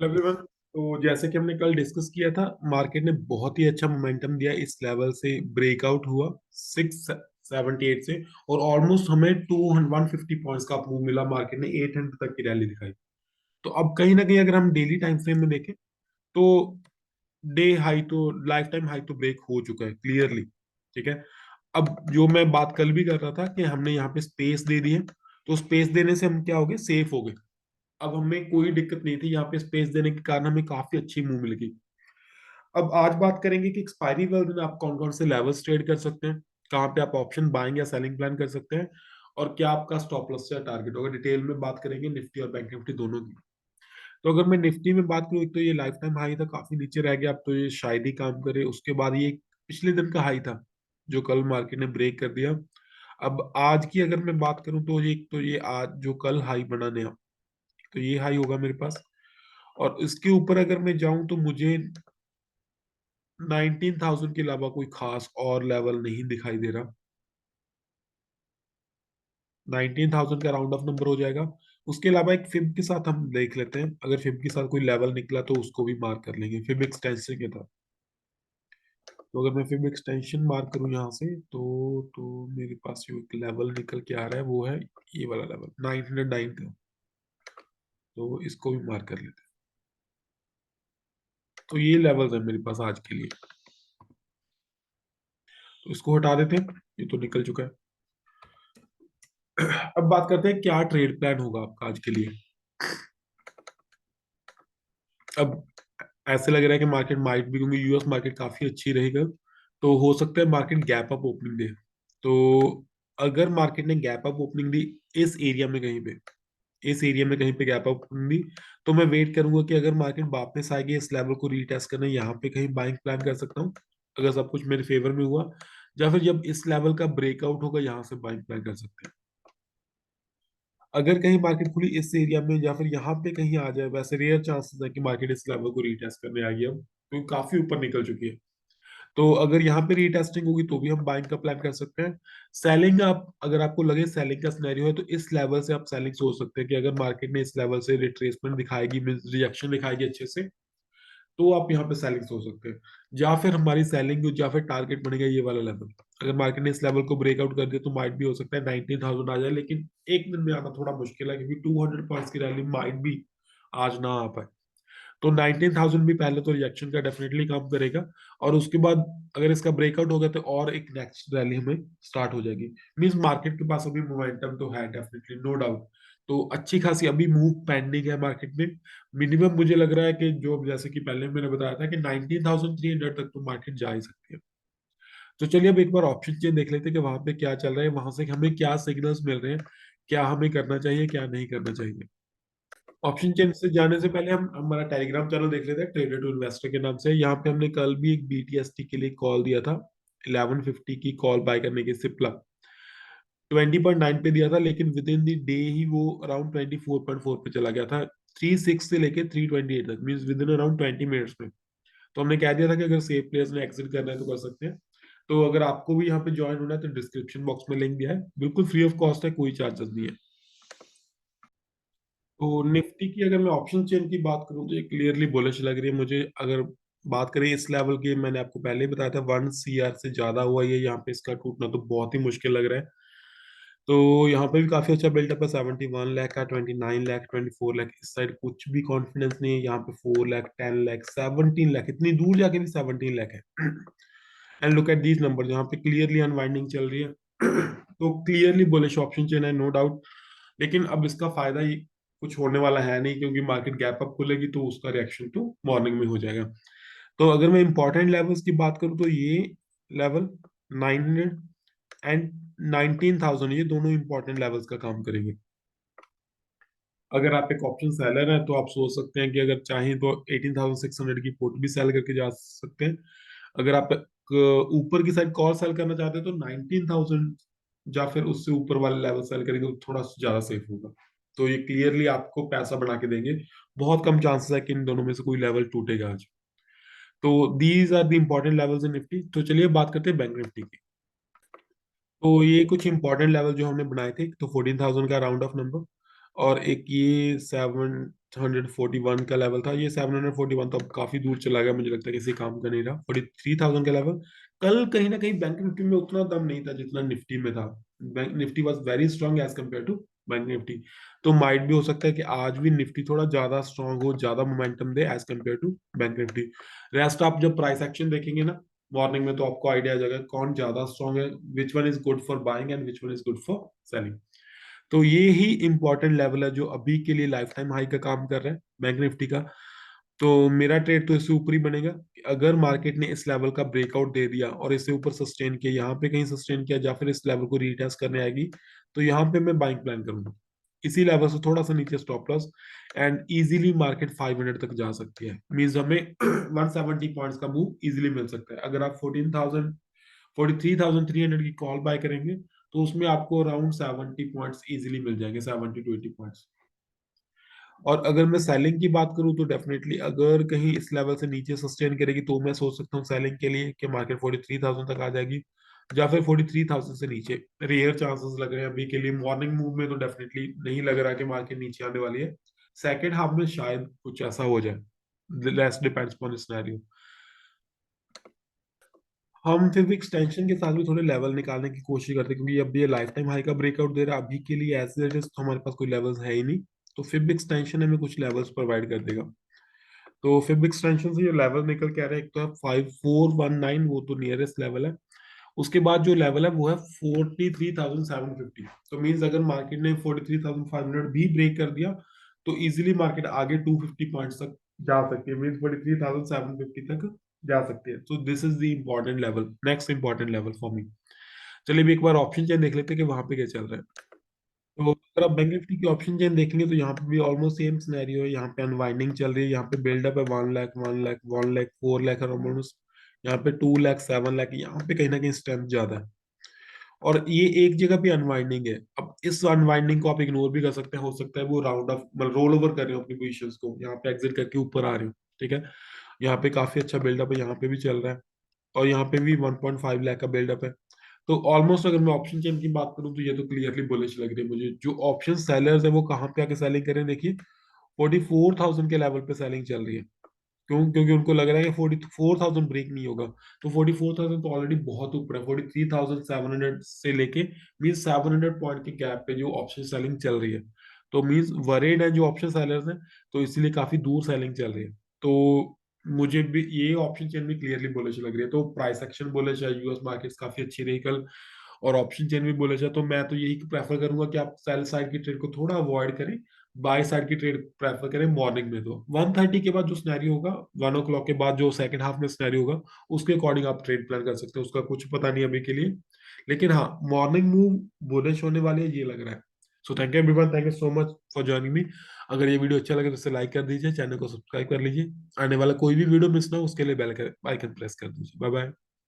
Hello everyone. तो जैसे कि हमने कल डिस्कस किया था, मार्केट ने बहुत ही अच्छा मोमेंटम दिया, इस लेवल से ब्रेकआउट हुआ 678 से, और ऑलमोस्ट हमें 150 पॉइंट्स का मूव मिला। मार्केट ने 800 तक की रैली दिखाई। तो अब कहीं ना कहीं अगर हम डेली टाइम फ्रेम में देखें तो डे हाई तो लाइफ टाइम हाई तो ब्रेक हो चुका है क्लियरली। ठीक है। अब जो मैं बात कल भी कर रहा था कि हमने यहाँ पे स्पेस दे दी है, तो स्पेस देने से हम क्या हो गए, सेफ हो गए। अब हमें कोई दिक्कत नहीं थी, यहाँ पे स्पेस देने के कारण हमें काफी अच्छी मूव मिल गई। अब आज बात करेंगे कि एक्सपायरी वाले दिन आप कौन कौन से लेवल्स ट्रेड कर सकते हैं, कहाँ पे आप ऑप्शन बाइंग या सेलिंग प्लान कर सकते हैं, और क्या आपका स्टॉप लॉस या टारगेट होगा। डिटेल में बात करेंगे निफ्टी और बैंक निफ्टी दोनों की। तो अगर मैं निफ्टी में बात करूँ, एक तो ये लाइफ टाइम हाई था, काफी नीचे रह गया, अब तो ये शायद ही काम करे। उसके बाद ये पिछले दिन का हाई था जो कल मार्केट ने ब्रेक कर दिया। अब आज की अगर मैं बात करूं तो ये आज जो कल हाई बना नया, तो ये हाई होगा मेरे पास। और इसके ऊपर अगर मैं जाऊं तो मुझे 19,000 के अलावा कोई खास और लेवल नहीं दिखाई दे रहा। 19,000 का राउंड ऑफ नंबर हो जाएगा। उसके अलावा एक फिब के साथ हम देख लेते हैं, अगर फिब के साथ कोई लेवल निकला तो उसको भी मार्क कर लेंगे फिब एक्सटेंशन के साथ। तो अगर मैं फिब एक्सटेंशन मार्क करूं यहाँ से तो मेरे पास जो एक लेवल निकल के आ रहा है वो है ये वाला लेवल 909 का। तो इसको भी मार्क कर लेते हैं। तो ये लेवल है मेरे पास आज के लिए, तो इसको हटा देते हैं, ये तो निकल चुका है। अब बात करते हैं क्या ट्रेड प्लान होगा आपका आज के लिए। अब ऐसे लग रहा है कि मार्केट माइट भी, क्योंकि यूएस मार्केट काफी अच्छी रहेगा, तो हो सकता है मार्केट गैप अप ओपनिंग दे। तो अगर मार्केट ने गैप अप ओपनिंग दी इस एरिया में कहीं पे, इस एरिया में कहीं पे गैप अप ओपनिंग दी, तो मैं वेट करूंगा कि अगर मार्केट वापस आएगी इस लेवल को रीटेस्ट करने, यहाँ पे कहीं बाइंग प्लान कर सकता हूँ अगर सब कुछ मेरे फेवर में हुआ। या फिर जब इस लेवल का ब्रेकआउट होगा यहाँ से बाइंग प्लान कर सकते हैं। अगर कहीं मार्केट खुली इस एरिया में या फिर यहाँ पे कहीं आ जाए, वैसे रेयर चांसेस है कि मार्केट इस लेवल को रीटेस्ट करने आएगी अब, क्योंकि काफी ऊपर निकल चुकी है। तो अगर यहाँ पे रीटेस्टिंग होगी तो भी हम बाइंग का प्लान कर सकते हैं। सेलिंग, आप अगर आपको लगे सेलिंग का सिनेरियो है तो इस लेवल से आप सेलिंग सोच सकते हैं कि अगर मार्केट में इस लेवल से रिट्रेसमेंट दिखाएगी, मींस रिजेक्शन दिखाएगी अच्छे से, तो आप यहाँ पे सेलिंग सोच सकते हैं। या फिर हमारी सेलिंग या फिर टारगेट बनेगा ये वाला लेवल। अगर मार्केट ने इस लेवल को ब्रेकआउट कर दिया तो माइट भी हो सकता है 19,000 आ जाए, लेकिन एक दिन में आना थोड़ा मुश्किल है क्योंकि 200 पॉइंट्स की रैली माइट भी आज ना आ पाए। तो 19,000 भी पहले तो रिजेक्शन का डेफिनेटली काम करेगा, और उसके बाद अगर इसका ब्रेकआउट हो गया तो और एक नेक्स्ट रैली हमें स्टार्ट हो जाएगी। मींस मार्केट के पास अभी मोमेंटम तो है डेफिनेटली, नो डाउट। तो अच्छी खासी अभी मूव पेंडिंग है मार्केट में। मिनिमम मुझे लग रहा है कि जो जैसे कि पहले मैंने बताया था कि 19,300 तक तो मार्केट जा ही सकती है। तो चलिए अब एक बार ऑप्शन चेन देख लेते हैं कि वहां पे क्या चल रहा है, वहां से हमें क्या सिग्नल्स मिल रहे हैं, क्या हमें करना चाहिए क्या नहीं करना चाहिए। ऑप्शन चेन से जाने से पहले हम हमारा टेलीग्राम चैनल देख लेते हैं, ट्रेडर टू इन्वेस्टर के नाम से। यहाँ पे हमने कल भी एक बीटीएसटी के लिए कॉल दिया था, 1150 की कॉल बाय करने के, सिप्ला 20.9 पे दिया था, लेकिन विद इन दी डे ही वो अराउंड 24.4 पे चला गया था। 36 से लेके 328 तक, mean with in around 20 minutes में। तो हमने कह दिया था कि अगर सेफ प्लेयर्स ने एग्जिट करना है तो कर सकते हैं। तो अगर आपको भी यहाँ पे ज्वाइन होना है तो डिस्क्रिप्शन बॉक्स में लिंक दिया है, बिल्कुल फ्री ऑफ कॉस्ट है, कोई चार्जेस नहीं है। तो निफ्टी की अगर मैं ऑप्शन चेन की बात करूं तो ये क्लियरली बुलिश लग रही है मुझे। अगर बात करें इस लेवल की, मैंने आपको पहले ही बताया था 1 CR से ज्यादा हुआ ये, यहाँ पे इसका टूटना तो बहुत ही मुश्किल लग रहा है। तो यहाँ पे भी काफी अच्छा बिल्डअप है, 71 लाख का, 29 लाख, 24 लाख, इस साइड कुछ भी कॉन्फिडेंस नहीं है। यहाँ पे 4 लाख, 10 लाख, 17 लाख, इतनी दूर जाके भी 17 लाख है। And look at these number, यहाँ पे क्लियरली अनवाइंडिंग चल रही है। तो क्लियरली बुलिश ऑप्शन चेन है, नो डाउट। लेकिन अब इसका फायदा ही कुछ होने वाला है नहीं, क्योंकि मार्केट गैप अप खुलेगी तो उसका रिएक्शन तो मॉर्निंग में हो जाएगा। तो अगर मैं इंपॉर्टेंट लेवल्स की बात करूं तो ये लेवल 900 एंड 19,000, ये दोनों इंपॉर्टेंट लेवल्स का काम करेंगे। अगर आप एक ऑप्शन सेलर हैं तो आप सोच सकते हैं कि अगर चाहें तो 18,600 की पुट भी सेल करके जा सकते हैं। अगर आप ऊपर की साइड कॉल सेल करना चाहते हैं तो 19,000 या फिर उससे ऊपर वाले लेवल सेल करेंगे तो थोड़ा ज्यादा सेफ होगा। तो ये क्लियरली आपको पैसा बना के देंगे। बहुत कम चांसेस है कि इन दोनों में से कोई लेवल टूटेगा आज। तो these are the important levels in Nifty. तो चलिए बात करते हैं बैंक निफ्टी की। तो ये कुछ इंपॉर्टेंट लेवल जो हमने बनाए थे, तो 14,000 का राउंड ऑफ नंबर, और एक ये 741 का लेवल था, ये 741 तो अब काफी दूर चला गया, मुझे लगता है किसी काम का नहीं रहा। 43,000 का लेवल। कल कहीं ना कहीं बैंक निफ्टी में उतना दम नहीं था जितना निफ्टी में था। Bank Nifty was very strong as compare to bank Nifty. तो माइट भी हो सकता है कि आज भी निफ्टी थोड़ा ज्यादा स्ट्रांग हो, ज्यादा मोमेंटम दे as compare to bank Nifty. Rest आप जब प्राइस एक्शन देखेंगे ना मॉर्निंग में, तो आपको आइडिया आ जाएगा कौन ज्यादा स्ट्रांग है, which one is good for buying and which one is good for selling. तो ये ही इंपॉर्टेंट लेवल है जो अभी के लिए लाइफ टाइम हाई का काम कर रहा है बैंक निफ्टी का। तो मेरा ट्रेड तो इससे ऊपर ही बनेगा कि अगर मार्केट ने इस लेवल का ब्रेकआउट दे दिया और इससे ऊपर सस्टेन किया, यहाँ पे कहीं सस्टेन किया या फिर इस लेवल को रीटेस्ट करने आएगी, तो यहाँ पे मैं बाइंग प्लान करूंगा। इसी लेवल से थोड़ा सा नीचे stop loss, and easily market 500 तक जा सकती है। मींस हमें 170 पॉइंट्स का मूव इजीली मिल सकता है। अगर आप 43,300 की कॉल बाय करेंगे तो उसमें आपको अराउंड 70 पॉइंट्स इजीली मिल जाएंगे, 70 to 80 पॉइंट्स। और अगर मैं सेलिंग की बात करूं तो डेफिनेटली अगर कहीं इस लेवल से नीचे सस्टेन करेगी तो मैं सोच सकता हूँ सेलिंग के लिए कि मार्केट 43,000 तक आ जाएगी, या फिर 43,000 से नीचे रेयर चांसेस लग रहे हैं अभी के लिए। मॉर्निंग मूव में तो डेफिनेटली नहीं लग रहा कि मार्केट नीचे आने वाली है। सेकेंड हाफ में शायद कुछ ऐसा हो जाए, लेस डिपेंड्स अपॉन सिनेरियो। हम फिर भी एक्सटेंशन के साथ भी थोड़े लेवल निकालने की कोशिश करते हैं, क्योंकि अब ये लाइफ टाइम हाई का ब्रेकआउट दे रहा है अभी के लिए, एज इट इज तो हमारे पास कोई लेवल्स है ही नहीं। तो फिर भी एक्सटेंशन हमें कुछ लेवल्स प्रोवाइड कर देगा। तो फिर भी एक्सटेंशन से जो लेवल निकल के आ रहा है, एक तो है 5419, वो तो नियरेस्ट लेवल है। उसके बाद जो लेवल है वो है 43,750। तो मीन्स अगर मार्केट ने 43,500 भी ब्रेक कर दिया तो इजीली मार्केट आगे 250 पॉइंट्स तक जा सकती है, मीन्स 43,750 तक जा सकती है। तो this is the important level, next important level for me. चलिए भी एक बार ऑप्शन चेन देख लेते हैं कि वहां पे क्या चल रहा है। तो अगर आप बैंक निफ्टी की ऑप्शन चेन देखेंगे तो यहाँ पे भी ऑलमोस्ट सेम सिनेरियो है। यहाँ पे अनवाइंडिंग चल रही है, यहाँ पे बिल्डअप है 1 लाख 1 लाख 1 लाख 4 लाख है ऑलमोस्ट। यहाँ पे 2 लाख 7 लाख, यहाँ पे कहीं ना कहीं स्ट्रेंथ ज्यादा है। और ये एक जगह पे अनवाइंडिंग है। अब इस अनवाइंडिंग को आप इग्नोर भी कर सकते हैं, हो सकता है वो राउंड ऑफ मतलब रोल ओवर कर रहे हो अपनी पोजीशंस को, यहाँ पे एग्जिट करके ऊपर आ रहे हो। ठीक है, यहाँ पे काफी अच्छा बिल्डअप है, यहाँ पे भी चल रहा है, और यहाँ पे भी 1.5 लाख का बिल्डअप है। तो ऑलमोस्ट अगर मैं ऑप्शन चेन की बात करूं तो ये तो क्लियरली बुलिश लग रही है मुझे। जो ऑप्शन सेलर्स है वो कहाँ पे आके सेलिंग करें, देखिए 44,000 के लेवल पे सेलिंग चल रही है। क्यों? क्योंकि उनको लग रहा है कि 44,000 ब्रेक नहीं होगा। तो 44,000 तो ऑलरेडी बहुत ऊपर है, 43,700 से लेके मीन 700 पॉइंट के गैप पे जो ऑप्शन सेलिंग चल रही है। तो मीन्स वरीड है जो ऑप्शन सेलर्स हैं, तो इसीलिए काफी दूर सेलिंग चल रही है। तो मुझे भी ये ऑप्शन चेन भी क्लियरली बुलिश लग रही है। तो प्राइस एक्शन बुलिश है, यूएस मार्केट्स काफी अच्छी रही कल, और ऑप्शन चेन भी बुलिश है। तो मैं तो यही प्रेफर करूंगा कि आप सेल साइड की ट्रेड को थोड़ा अवॉइड करें, बाय साइड की ट्रेड प्रेफर करें मॉर्निंग में। तो 1:30 के बाद जो सिनेरियो होगा, 1 o'clock के बाद जो सेकंड हाफ में सिनेरियो होगा, उसके अकॉर्डिंग आप ट्रेड प्लान कर सकते हो, उसका कुछ पता नहीं अभी के लिए। लेकिन हाँ, मॉर्निंग मूव बुलिश होने वाली है ये लग रहा है। So thank you everyone, thank you so much for joining me. अगर ये वीडियो अच्छा लगे तो इसे लाइक कर दीजिए, चैनल को सब्सक्राइब कर लीजिए, आने वाला कोई भी वीडियो मिस ना हो उसके लिए बेल आइकन प्रेस कर दीजिए। Bye bye.